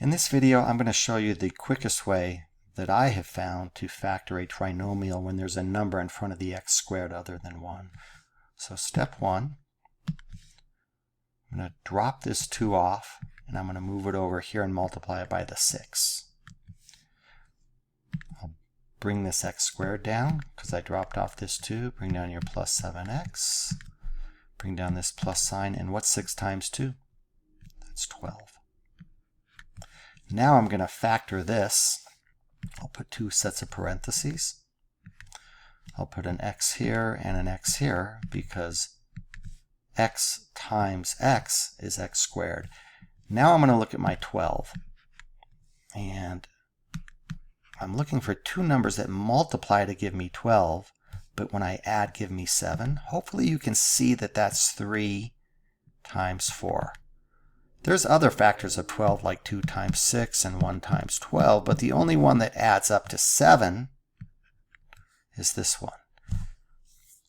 In this video, I'm going to show you the quickest way that I have found to factor a trinomial when there's a number in front of the x squared other than 1. So step 1, I'm going to drop this 2 off, and I'm going to move it over here and multiply it by the 6. I'll bring this x squared down because I dropped off this 2. Bring down your plus 7x. Bring down this plus sign, and what's 6 times 2? That's 12. Now I'm going to factor this. I'll put 2 sets of parentheses. I'll put an x here and an x here because x times x is x squared. Now I'm going to look at my 12. And I'm looking for 2 numbers that multiply to give me 12, but when I add give me 7. Hopefully you can see that that's 3 times 4. There's other factors of 12 like 2 times 6 and 1 times 12, but the only one that adds up to 7 is this one.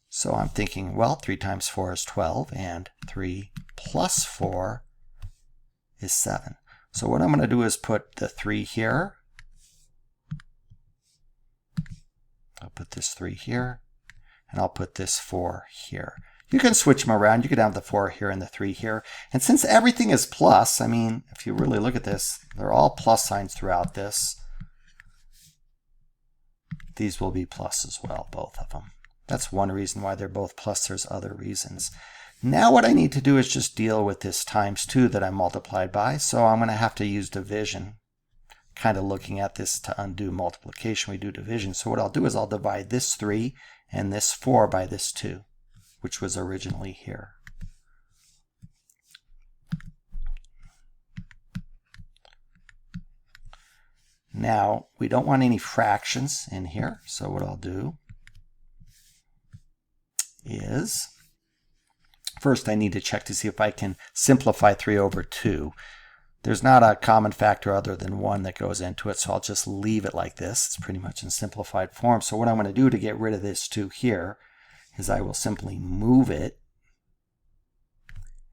So I'm thinking, well, 3 times 4 is 12, and 3 plus 4 is 7. So what I'm going to do is put the 3 here. I'll put this 3 here, and I'll put this 4 here. You can switch them around. You could have the 4 here and the 3 here. And since everything is plus, I mean, if you really look at this, they're all plus signs throughout this. These will be plus as well, both of them. That's one reason why they're both plus. There's other reasons. Now what I need to do is just deal with this times 2 that I multiplied by. So I'm going to have to use division. Kind of looking at this to undo multiplication, we do division. So what I'll do is I'll divide this 3 and this 4 by this 2. Which was originally here. Now, we don't want any fractions in here, so what I'll do is, first I need to check to see if I can simplify 3 over 2. There's not a common factor other than 1 that goes into it, so I'll just leave it like this. It's pretty much in simplified form. So what I'm going to do to get rid of this 2 here is I will simply move it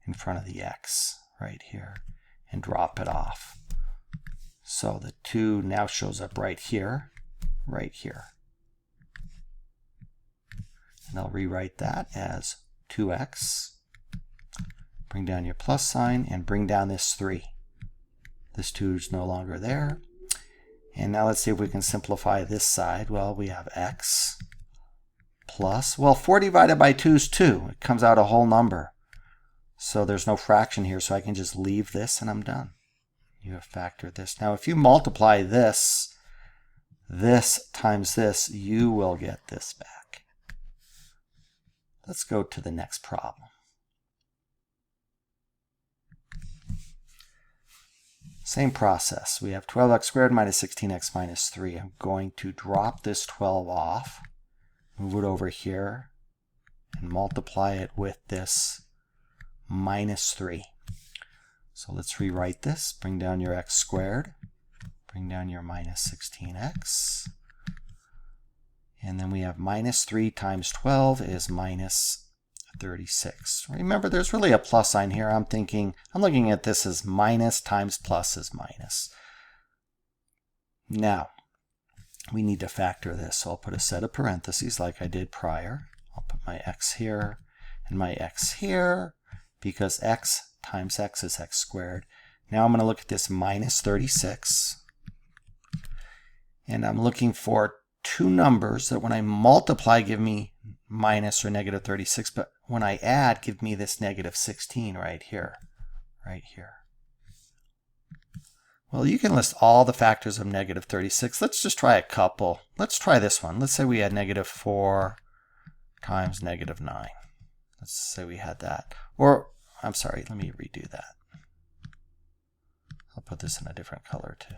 in front of the x right here and drop it off. So the 2 now shows up right here, right here. And I'll rewrite that as 2x. Bring down your plus sign and bring down this 3. This 2 is no longer there. And now let's see if we can simplify this side. Well, we have x plus, well, 4 divided by 2 is 2. It comes out a whole number. So there's no fraction here, so I can just leave this and I'm done. You have factored this. Now if you multiply this times this, you will get this back. Let's go to the next problem. Same process. We have 12x squared minus 16x minus 3. I'm going to drop this 12 off. Move it over here and multiply it with this minus 3. So let's rewrite this. Bring down your x squared. Bring down your minus 16x. And then we have minus 3 times 12 is minus 36. Remember, there's really a plus sign here. I'm looking at this as minus times plus is minus. Now, we need to factor this, so I'll put a set of parentheses like I did prior. I'll put my x here and my x here because x times x is x squared. Now I'm going to look at this minus 36. And I'm looking for 2 numbers that when I multiply give me minus or negative 36, but when I add give me this negative 16 right here. Right here. Well, you can list all the factors of negative 36. Let's just try a couple. Let's try this one. Let's say we had negative 4 times negative 9. Let's say we had that. Or, I'm sorry, let me redo that. I'll put this in a different color too.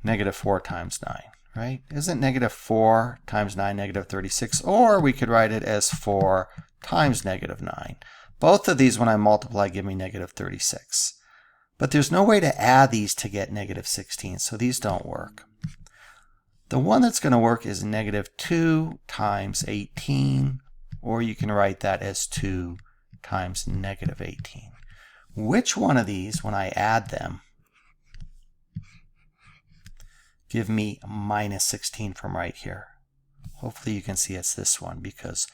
Negative 4 times 9, right? Isn't negative 4 times 9 negative 36? Or we could write it as 4 times negative 9. Both of these, when I multiply, give me negative 36. But there's no way to add these to get negative 16, so these don't work. The one that's going to work is negative 2 times 18, or you can write that as 2 times negative 18. Which one of these, when I add them, give me minus 16 from right here. Hopefully you can see it's this one, because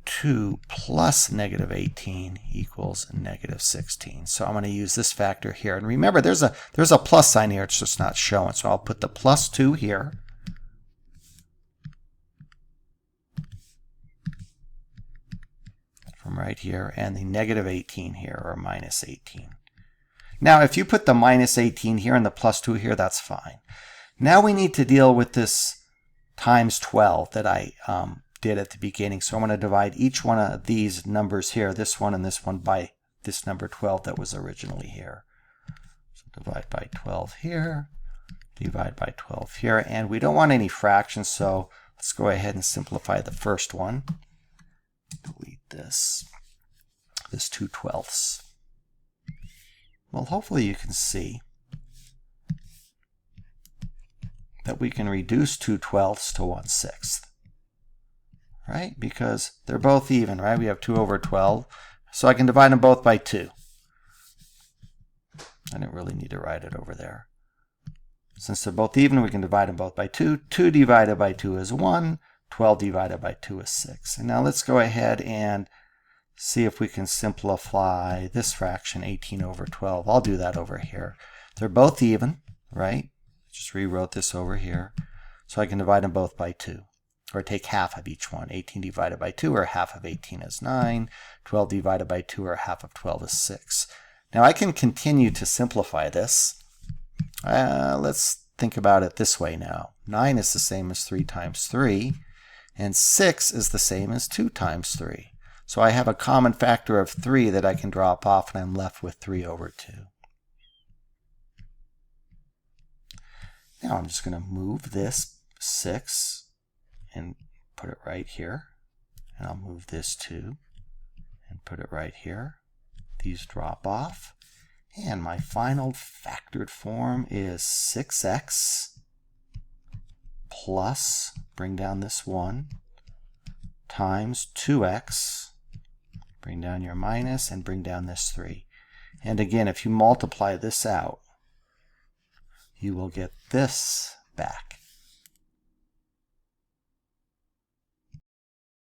2 plus negative 18 equals negative 16. So I'm going to use this factor here. And remember, there's a plus sign here. It's just not showing. So I'll put the plus 2 here. From right here, and the negative 18 here, or minus 18. Now, if you put the minus 18 here and the plus 2 here, that's fine. Now we need to deal with this times 12 that I did at the beginning. So I'm going to divide each one of these numbers here, this one and this one, by this number 12 that was originally here. So divide by 12 here, divide by 12 here, and we don't want any fractions, so let's go ahead and simplify the first one. Delete this 2/12. Well, hopefully you can see that we can reduce 2/12 to 1/6, right? Because they're both even, right? We have 2 over 12, so I can divide them both by 2. I didn't really need to write it over there. Since they're both even, we can divide them both by 2. 2 divided by 2 is 1. 12 divided by 2 is 6. And now let's go ahead and see if we can simplify this fraction, 18 over 12. I'll do that over here. They're both even, right? Just rewrote this over here. So I can divide them both by 2, or take half of each one. 18 divided by 2, or half of 18 is 9. 12 divided by 2, or half of 12 is 6. Now I can continue to simplify this. Let's think about it this way now. 9 is the same as 3 times 3. And 6 is the same as 2 times 3. So I have a common factor of 3 that I can drop off, and I'm left with 3 over 2. Now I'm just going to move this 6 and put it right here. And I'll move this 2 and put it right here. These drop off. And my final factored form is 6x plus, bring down this 1, times 2x, bring down your minus, and bring down this 3. And again, if you multiply this out, you will get this back.